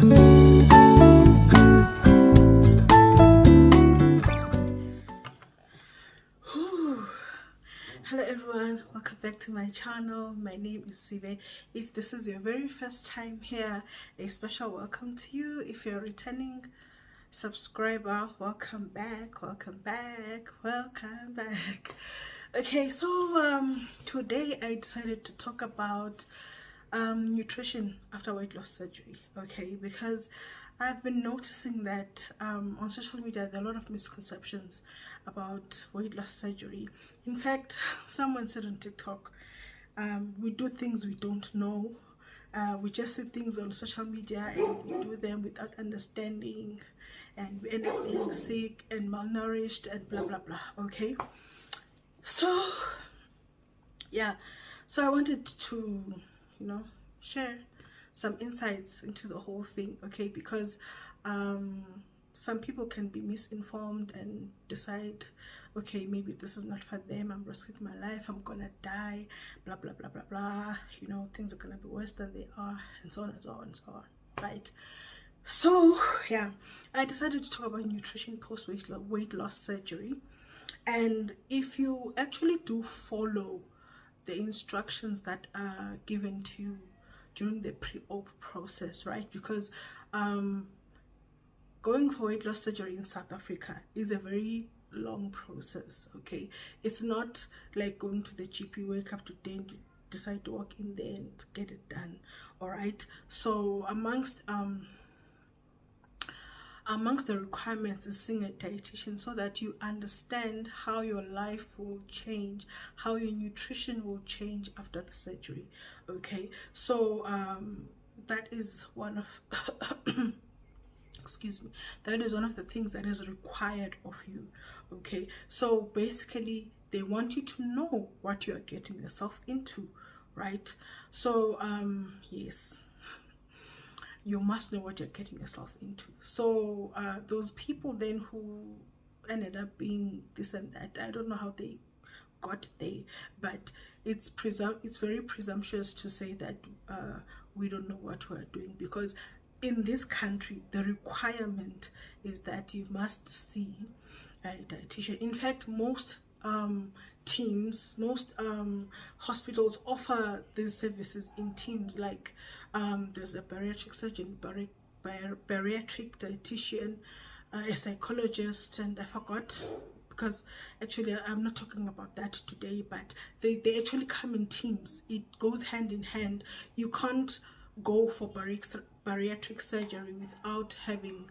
Hello everyone, welcome back to my channel. My name is Sive. If this is your very first time here, a special welcome to you. If you're a returning subscriber, welcome back, welcome back, welcome back. Okay, so today I decided to talk about nutrition after weight loss surgery. Okay, because I've been noticing that on social media there are a lot of misconceptions about weight loss surgery. In fact, someone said on TikTok, we do things we don't know. We just see things on social media and we do them without understanding, and we end up being sick and malnourished and blah blah blah. Okay, so yeah, so I wanted to, share some insights into the whole thing. Okay, because some people can be misinformed and decide, okay, maybe this is not for them, I'm risking my life, I'm gonna die, blah blah blah blah blah, things are gonna be worse than they are, and so on and so on and so on, right? So yeah, I decided to talk about nutrition post weight loss surgery. And if you actually do follow the instructions that are given to you during the pre-op process, right? Because going for weight loss surgery in South Africa is a very long process. Okay, it's not like going to the GP, wake up today and decide to walk in there and get it done. All right, so amongst the requirements is seeing a dietitian so that you understand how your life will change, how your nutrition will change after the surgery. Okay, so that is one of excuse me, that is one of the things that is required of you. Okay, so basically they want you to know what you are getting yourself into, right? So yes, you must know what you're getting yourself into. So those people then who ended up being this and that, I don't know how they got there, but it's very presumptuous to say that we don't know what we're doing, because in this country the requirement is that you must see a dietitian. In fact, most teams, most hospitals offer these services in teams. Like there's a bariatric surgeon, bariatric dietitian, a psychologist, and I forgot, because actually I'm not talking about that today, but they actually come in teams. It goes hand in hand. You can't go for bariatric surgery without having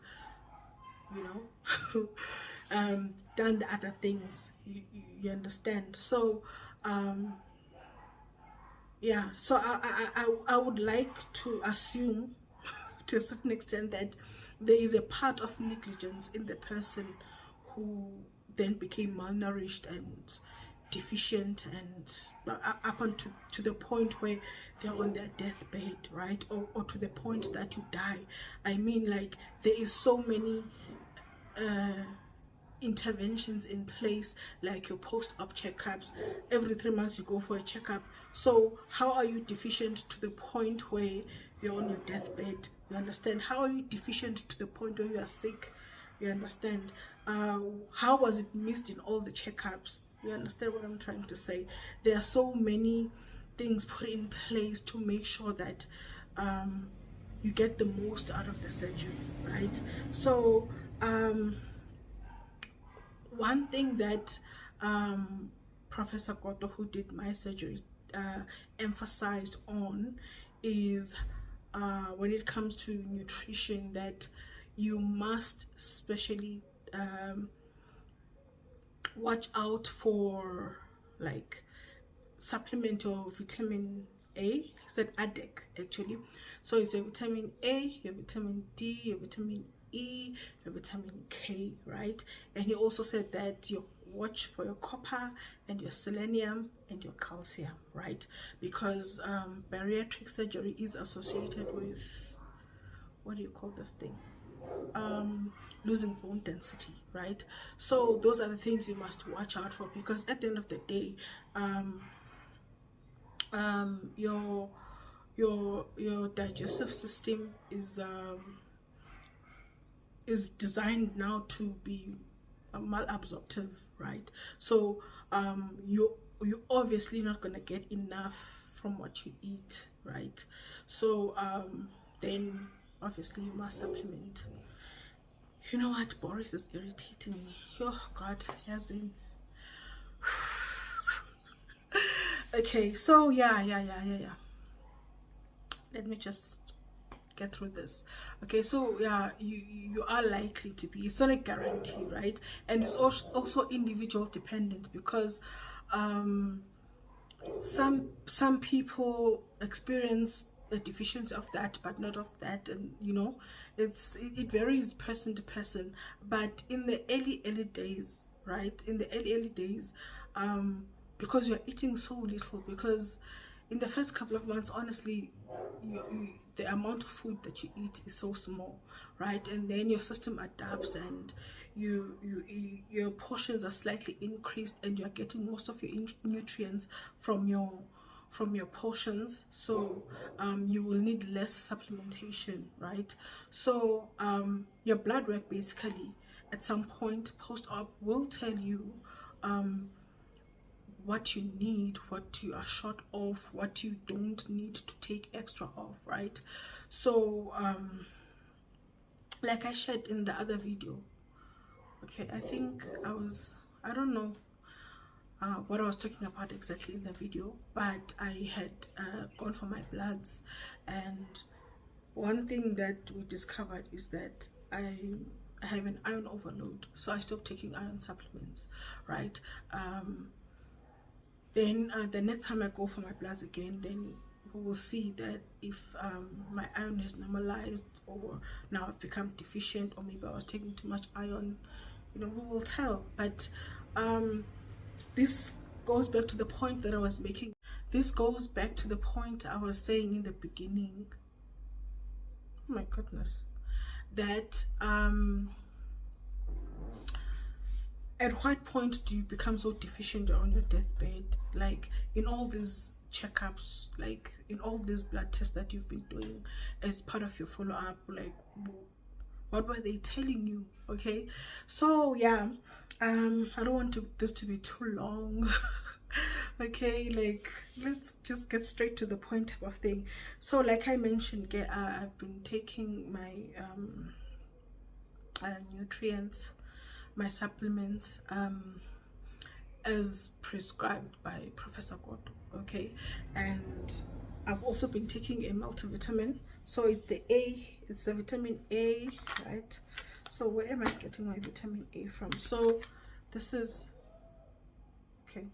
done the other things. You understand? So yeah, so I would like to assume to a certain extent that there is a part of negligence in the person who then became malnourished and deficient, and up until to the point where they're on their deathbed, right? Or to the point that you die. I mean, like, there is so many interventions in place, like your post-op checkups. Every 3 months you go for a checkup. So how are you deficient to the point where you're on your deathbed? You understand? How are you deficient to the point where you are sick? You understand? How was it missed in all the checkups? You understand what I'm trying to say? There are so many things put in place to make sure that you get the most out of the surgery, right? So one thing that Professor Goto, who did my surgery, emphasized on is when it comes to nutrition, that you must especially watch out for, like, supplement or vitamin A. He said ADEC actually. So it's your vitamin A, your vitamin D, your vitamin E, your vitamin K, right? And he also said that you watch for your copper and your selenium and your calcium, right? Because bariatric surgery is associated with, what do you call this thing, losing bone density, right? So those are the things you must watch out for, because at the end of the day, your digestive system is is designed now to be malabsorptive, right? So you're obviously not gonna get enough from what you eat, right? So then obviously you must supplement. You know what, Boris is irritating me. Oh God, he has been. Okay, so yeah. Let me just get through this. Okay, so yeah, you are likely to be, it's not a guarantee, right? And it's also individual dependent, because some people experience a deficiency of that but not of that, and you know, it varies person to person. But in the early days, right, in the early days, because you're eating so little, because in the first couple of months, honestly, the amount of food that you eat is so small, right? And then your system adapts, and your portions are slightly increased, and you're getting most of your nutrients from your portions. So you will need less supplementation, right? So your blood work basically at some point post-op will tell you what you need, what you are short of, what you don't need to take extra of, right? So like I shared in the other video, okay, I think I don't know what I was talking about exactly in the video, but I had gone for my bloods, and one thing that we discovered is that I have an iron overload, so I stopped taking iron supplements, right? Then the next time I go for my bloods again, then we will see that if my iron has normalized, or now I've become deficient, or maybe I was taking too much iron. You know, we will tell. But this goes back to the point that I was making. This goes back to the point I was saying in the beginning. Oh my goodness. That at what point do you become so deficient on your deathbed? Like in all these checkups, like in all these blood tests that you've been doing as part of your follow-up, like what were they telling you? Okay, so yeah, I don't want this to be too long. Okay, like let's just get straight to the point type of thing. So like I mentioned, I've been taking my nutrients, my supplements, as prescribed by Professor Goto, okay? And I've also been taking a multivitamin. So it's it's the vitamin A, right? So where am I getting my vitamin A from? So this is, okay,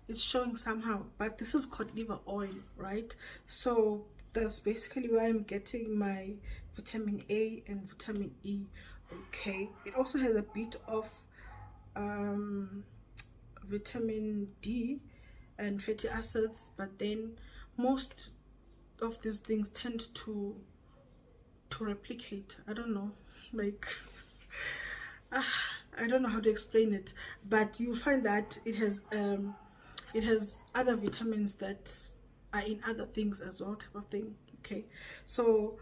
it's showing somehow, but this is cod liver oil, right? So that's basically where I'm getting my vitamin A and vitamin E, okay? It also has a bit of vitamin D and fatty acids, but then most of these things tend to replicate. I don't know, like I don't know how to explain it, but you'll find that it has other vitamins that are in other things as well, type of thing. Okay, so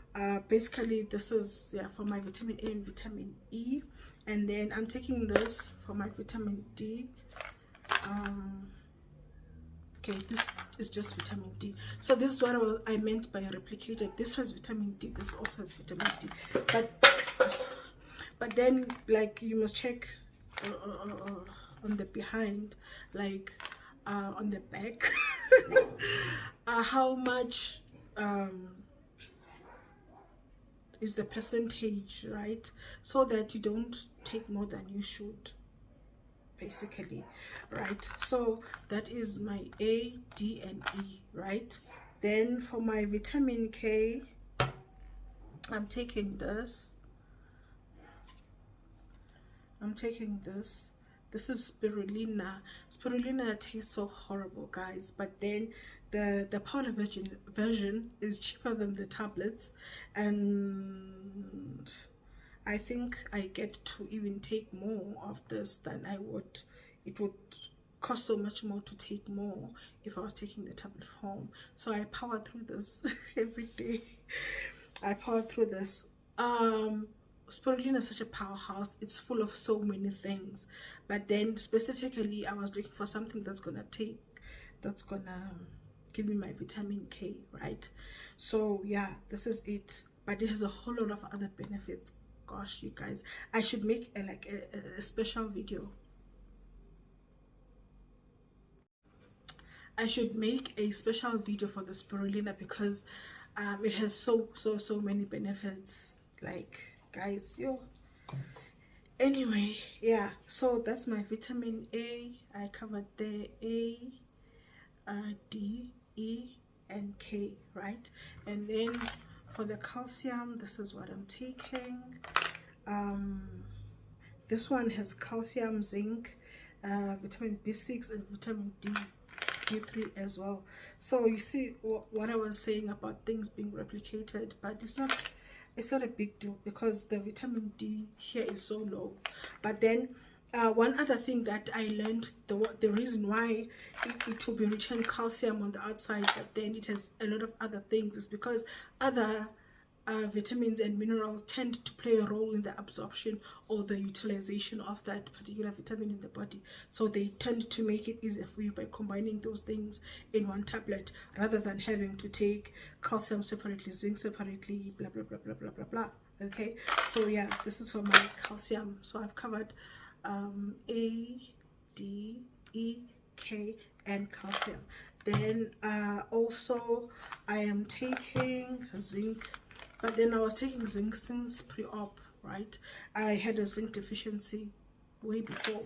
basically this is, yeah, for my vitamin A and vitamin E, and then I'm taking this for my vitamin D. Okay, this is just vitamin D. So this is what I meant by replicated. This has vitamin D, this also has vitamin D, but then like you must check on the behind, like on the back, how much is the percentage, right? So that you don't take more than you should, basically, right? So that is my A, D, and E, right? Then for my vitamin K, I'm taking this. This is spirulina. Spirulina tastes so horrible, guys, but then the powder version is cheaper than the tablets, and I think I get to even take more of this than I would. It would cost so much more to take more if I was taking the tablet home. So I power through this every day. I power through this. spirulina is such a powerhouse. It's full of so many things, but then specifically I was looking for something that's gonna give me my vitamin K, right? So yeah, this is it, but it has a whole lot of other benefits. Gosh, you guys, I should make a special video. I should make a special video for the spirulina, because it has so many benefits. Like, guys, yo. Anyway, yeah, so that's my vitamin A. I covered the A, D, E, and K, right? And then for the calcium, this is what I'm taking. This one has calcium, zinc, vitamin B6, and vitamin D3 as well. So you see what I was saying about things being replicated, but it's not a big deal because the vitamin D here is so low. But then one other thing that I learned, the reason why it will be rich in calcium on the outside, but then it has a lot of other things, is because other vitamins and minerals tend to play a role in the absorption or the utilization of that particular vitamin in the body. So they tend to make it easier for you by combining those things in one tablet, rather than having to take calcium separately, zinc separately, blah blah blah blah blah blah blah. Okay, so yeah, this is for my calcium. So I've covered A, D, E, K, and calcium. Then also I am taking zinc, but then I was taking zinc since pre-op, right? I had a zinc deficiency way before,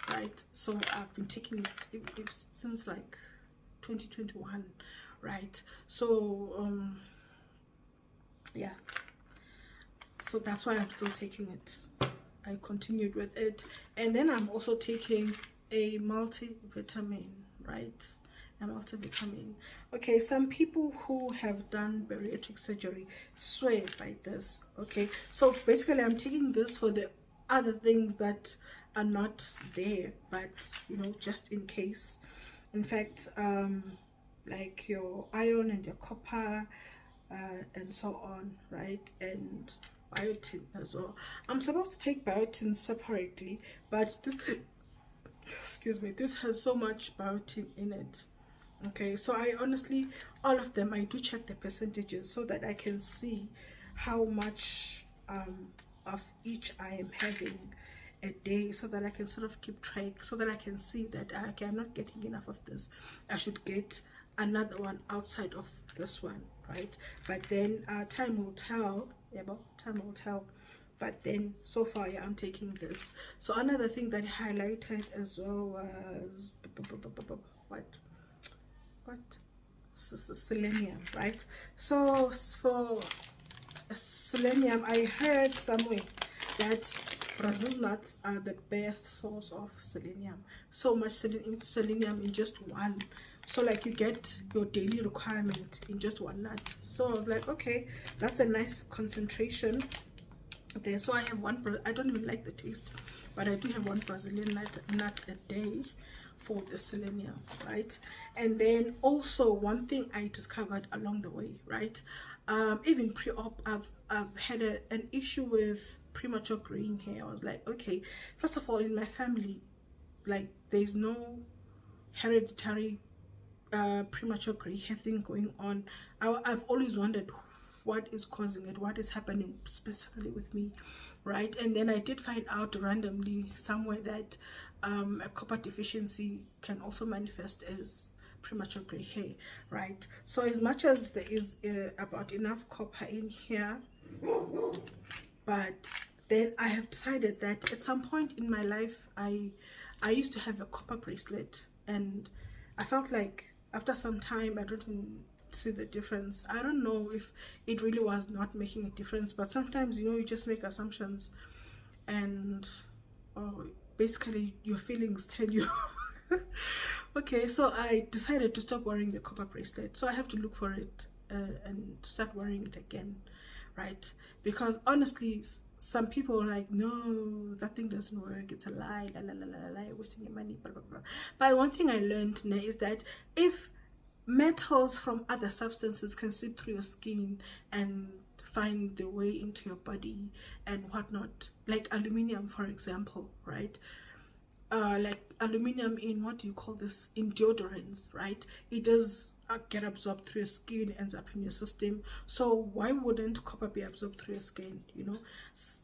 right? So I've been taking it since like 2021, right? So yeah, so that's why I'm still taking it. I continued with it. And then I'm also taking a multivitamin, right? A multivitamin. Okay, some people who have done bariatric surgery swear by this. Okay, so basically I'm taking this for the other things that are not there, but you know, just in case. In fact, like your iron and your copper and so on, right? And biotin as well. I'm supposed to take biotin separately, but this excuse me, this has so much biotin in it. Okay, so I honestly, all of them, I do check the percentages so that I can see how much of each I am having a day, so that I can sort of keep track, so that I can see that okay, I'm not getting enough of this, I should get another one outside of this one, right? But then time will tell. Yeah, time will tell. But then so far, yeah, I'm taking this. So another thing that I highlighted as well was what selenium, right? So for selenium, I heard somewhere that Brazil nuts are the best source of selenium. So much selenium in just one. So like you get your daily requirement in just one nut. So I was like, okay, that's a nice concentration there. So I have one, I don't even like the taste, but I do have one Brazilian nut a day for the selenium, right? And then also one thing I discovered along the way, right? Even pre-op, I've had an issue with premature graying hair. I was like, okay, first of all, in my family, like there's no hereditary premature gray hair thing going on. I've always wondered what is causing it, what is happening specifically with me, right? And then I did find out randomly somewhere that a copper deficiency can also manifest as premature gray hair, right? So as much as there is about enough copper in here, but then I have decided that at some point in my life, I used to have a copper bracelet, and I felt like after some time I don't even see the difference. I don't know if it really was not making a difference, but sometimes, you know, you just make assumptions, and basically your feelings tell you. Okay, so I decided to stop wearing the copper bracelet, so I have to look for it and start wearing it again, right? Because honestly, some people are like, no, that thing doesn't work, it's a lie, la la la la la, wasting your money, blah blah blah. But one thing I learned now is that if metals from other substances can seep through your skin and find the way into your body and whatnot, like aluminium, for example, right? Like aluminium in, what do you call this, in deodorants, right? It does get absorbed through your skin, ends up in your system. So why wouldn't copper be absorbed through your skin, you know?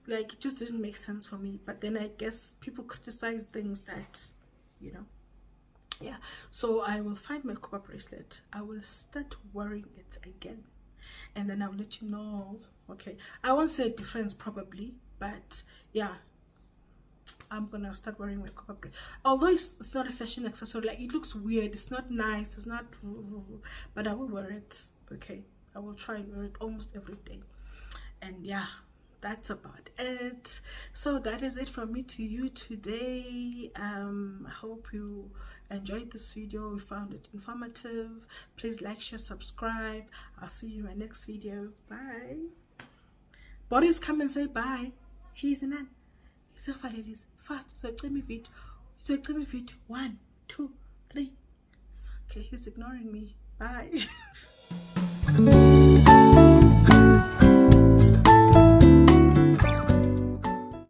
Like, it just didn't make sense for me. But then I guess people criticize things that, you know, yeah. So I will find my copper bracelet, I will start wearing it again, and then I'll let you know. Okay, I won't say a difference probably, but yeah, I'm gonna start wearing my copper bracelet. Although it's not a fashion accessory, like, it looks weird, it's not nice, it's not, but I will wear it. Okay, I will try and wear it almost every day. And yeah, that's about it. So that is it from me to you today. I hope you enjoyed this video, you found it informative. Please like, share, subscribe. I'll see you in my next video. Bye. Boris, come and say bye. He's an. It's a fun, it is fast. So tell me video. So tell me video. 1, 2, 3. Okay, he's ignoring me. Bye.